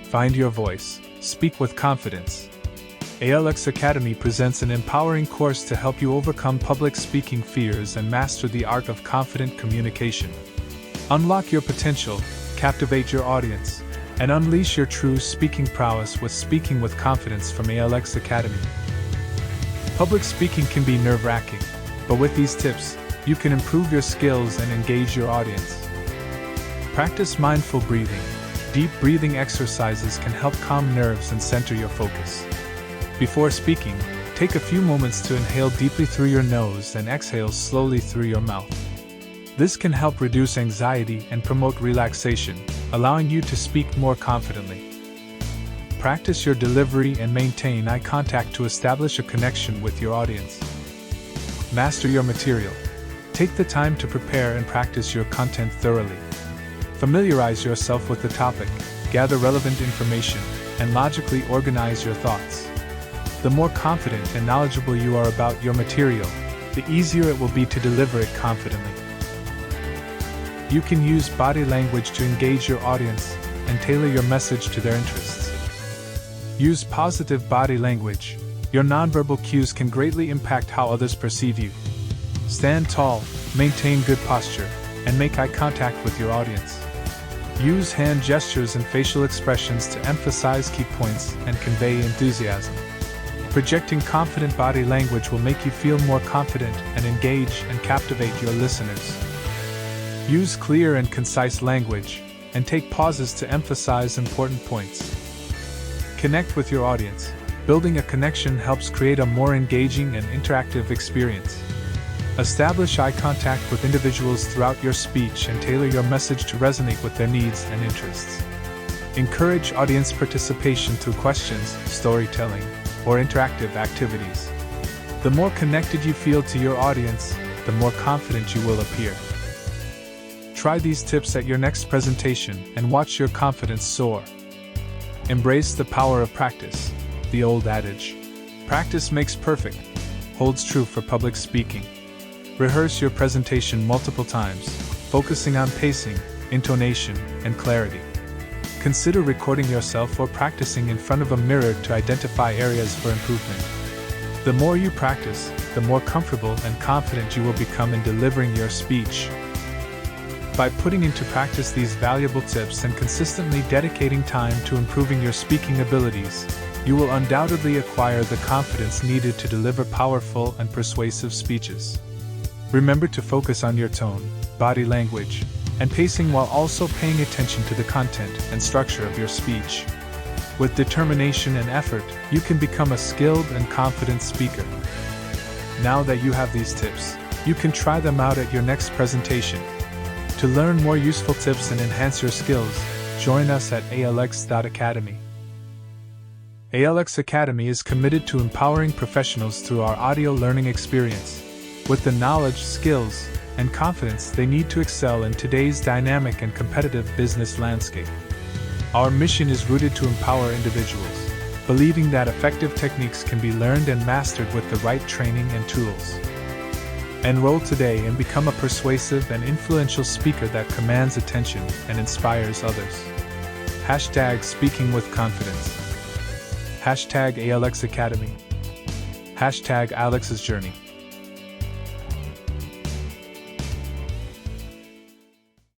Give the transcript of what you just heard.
Find your voice. Speak with confidence. ALX Academy presents an empowering course to help you overcome public speaking fears and master the art of confident communication. Unlock your potential, captivate your audience, and unleash your true speaking prowess with Speaking with Confidence from ALX Academy. Public speaking can be nerve-wracking, but with these tips, you can improve your skills and engage your audience. Practice mindful breathing. Deep breathing exercises can help calm nerves and center your focus. Before speaking, take a few moments to inhale deeply through your nose and exhale slowly through your mouth. This can help reduce anxiety and promote relaxation, allowing you to speak more confidently. Practice your delivery and maintain eye contact to establish a connection with your audience. Master your material. Take the time to prepare and practice your content thoroughly. Familiarize yourself with the topic, gather relevant information, and logically organize your thoughts. The more confident and knowledgeable you are about your material, the easier it will be to deliver it confidently. You can use body language to engage your audience and tailor your message to their interests. Use positive body language. Your nonverbal cues can greatly impact how others perceive you. Stand tall, maintain good posture, and make eye contact with your audience. Use hand gestures and facial expressions to emphasize key points and convey enthusiasm. Projecting confident body language will make you feel more confident and engage and captivate your listeners. Use clear and concise language, and take pauses to emphasize important points. Connect with your audience. Building a connection helps create a more engaging and interactive experience. Establish eye contact with individuals throughout your speech and tailor your message to resonate with their needs and interests. Encourage audience participation through questions, storytelling, or interactive activities. The more connected you feel to your audience, the more confident you will appear. Try these tips at your next presentation and watch your confidence soar. Embrace the power of practice. The old adage, "Practice makes perfect," holds true for public speaking. Rehearse your presentation multiple times, focusing on pacing, intonation, and clarity. Consider recording yourself or practicing in front of a mirror to identify areas for improvement. The more you practice, the more comfortable and confident you will become in delivering your speech. By putting into practice these valuable tips and consistently dedicating time to improving your speaking abilities, you will undoubtedly acquire the confidence needed to deliver powerful and persuasive speeches. Remember to focus on your tone, body language, and pacing while also paying attention to the content and structure of your speech. With determination and effort, you can become a skilled and confident speaker. Now that you have these tips, you can try them out at your next presentation. To learn more useful tips and enhance your skills, join us at alx.academy. ALX Academy is committed to empowering professionals through our audio learning experience, with the knowledge, skills, and confidence they need to excel in today's dynamic and competitive business landscape. Our mission is rooted to empower individuals, believing that effective techniques can be learned and mastered with the right training and tools. Enroll today and become a persuasive and influential speaker that commands attention and inspires others. Hashtag Speaking with Confidence. Hashtag ALX Academy. Hashtag Alex's Journey.